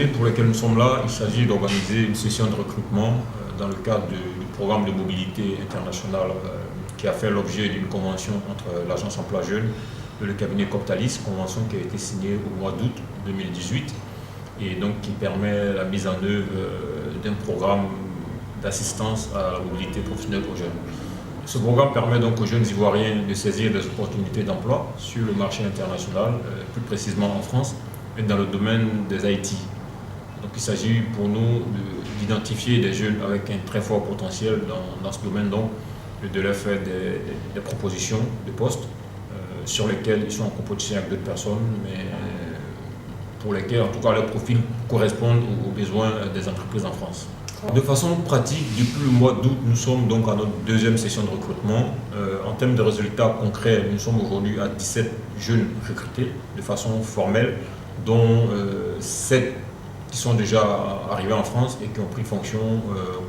journée pour laquelle nous sommes là, il s'agit d'organiser une session de recrutement dans le cadre du programme de mobilité internationale qui a fait l'objet d'une convention entre l'Agence Emploi Jeunes et le cabinet Coptalis, convention qui a été signée au mois d'août 2018 et donc qui permet la mise en œuvre d'un programme d'assistance à la mobilité professionnelle aux jeunes. Ce programme permet donc aux jeunes Ivoiriens de saisir des opportunités d'emploi sur le marché international, plus précisément en France, et dans le domaine des IT. Donc il s'agit pour nous d'identifier des jeunes avec un très fort potentiel dans ce domaine, donc de leur faire des propositions de postes sur lesquels ils sont en compétition avec d'autres personnes, mais pour lesquels en tout cas leurs profils correspondent aux besoins des entreprises en France. De façon pratique, depuis le mois d'août, nous sommes donc à notre deuxième session de recrutement. En termes de résultats concrets, nous sommes aujourd'hui à 17 jeunes recrutés de façon formelle, dont 7 qui sont déjà arrivés en France et qui ont pris fonction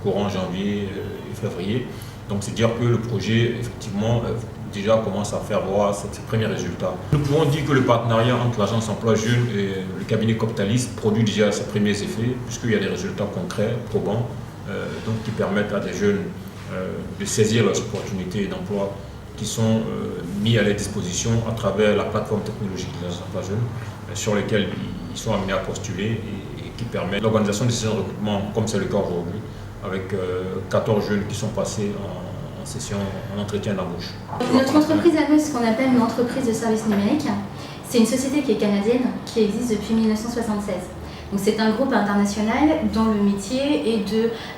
courant janvier et février. Donc c'est dire que le projet, effectivement, déjà commence à faire voir ses premiers résultats. Nous pouvons dire que le partenariat entre l'Agence Emploi Jeunes et le cabinet Coptalis produit déjà ses premiers effets, puisqu'il y a des résultats concrets, probants, donc qui permettent à des jeunes de saisir leurs opportunités d'emploi qui sont mis à leur disposition à travers la plateforme technologique de l'Agence Emploi Jeunes, sur lesquelles ils sont amenés à postuler et qui permet l'organisation des sessions de recrutement, comme c'est le cas aujourd'hui, avec 14 jeunes qui sont passés en session, en entretien d'embauche. Notre entreprise à nous, c'est ce qu'on appelle une entreprise de services numériques. C'est une société qui est canadienne, qui existe depuis 1976. Donc c'est un groupe international dont le métier est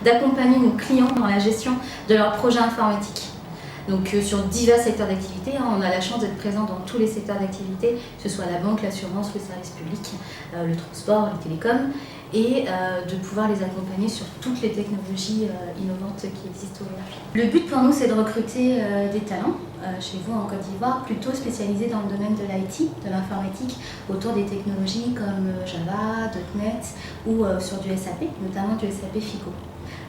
d'accompagner nos clients dans la gestion de leurs projets informatiques. Donc sur divers secteurs d'activité, on a la chance d'être présent dans tous les secteurs d'activité, que ce soit la banque, l'assurance, le service public, le transport, les télécoms, et de pouvoir les accompagner sur toutes les technologies innovantes qui existent aujourd'hui. Le but pour nous, c'est de recruter des talents chez vous en Côte d'Ivoire, plutôt spécialisés dans le domaine de l'IT, de l'informatique, autour des technologies comme Java, .NET ou sur du SAP, notamment du SAP FICO.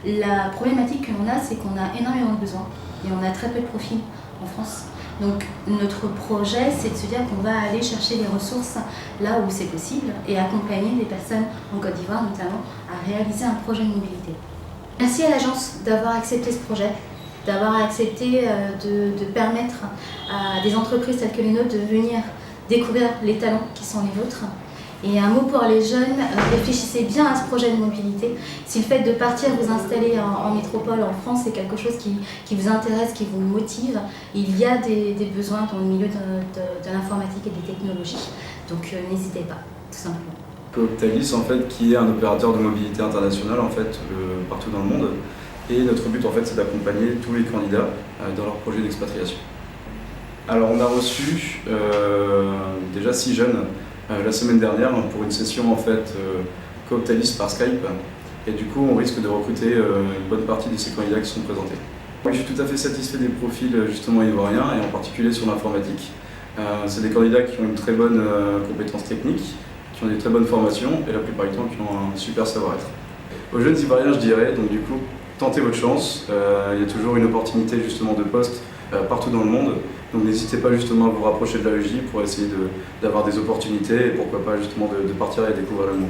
La problématique que l'on a, c'est qu'on a énormément de besoins et on a très peu de profils en France. Donc notre projet, c'est de se dire qu'on va aller chercher les ressources là où c'est possible et accompagner des personnes en Côte d'Ivoire notamment à réaliser un projet de mobilité. Merci à l'agence d'avoir accepté ce projet, d'avoir accepté de permettre à des entreprises telles que les nôtres de venir découvrir les talents qui sont les vôtres. Et un mot pour les jeunes, réfléchissez bien à ce projet de mobilité. Si le fait de partir vous installer en métropole, en France, c'est quelque chose qui vous intéresse, qui vous motive, il y a des besoins dans le milieu de l'informatique et des technologies. Donc n'hésitez pas, tout simplement. Coptalis, en fait, qui est un opérateur de mobilité internationale en fait, partout dans le monde. Et notre but, en fait, c'est d'accompagner tous les candidats dans leur projet d'expatriation. Alors, on a reçu déjà 6 jeunes la semaine dernière pour une session en fait Coptalis par Skype, et du coup on risque de recruter une bonne partie de ces candidats qui sont présentés. Je suis tout à fait satisfait des profils justement ivoiriens et en particulier sur l'informatique. C'est des candidats qui ont une très bonne compétence technique, qui ont des très bonnes formations et la plupart du temps qui ont un super savoir-être. Aux jeunes ivoiriens, je dirais, donc du coup, tentez votre chance, il y a toujours une opportunité justement de poste partout dans le monde. Donc n'hésitez pas justement à vous rapprocher de l'AEJ pour essayer d'avoir des opportunités et pourquoi pas justement de partir et découvrir le monde.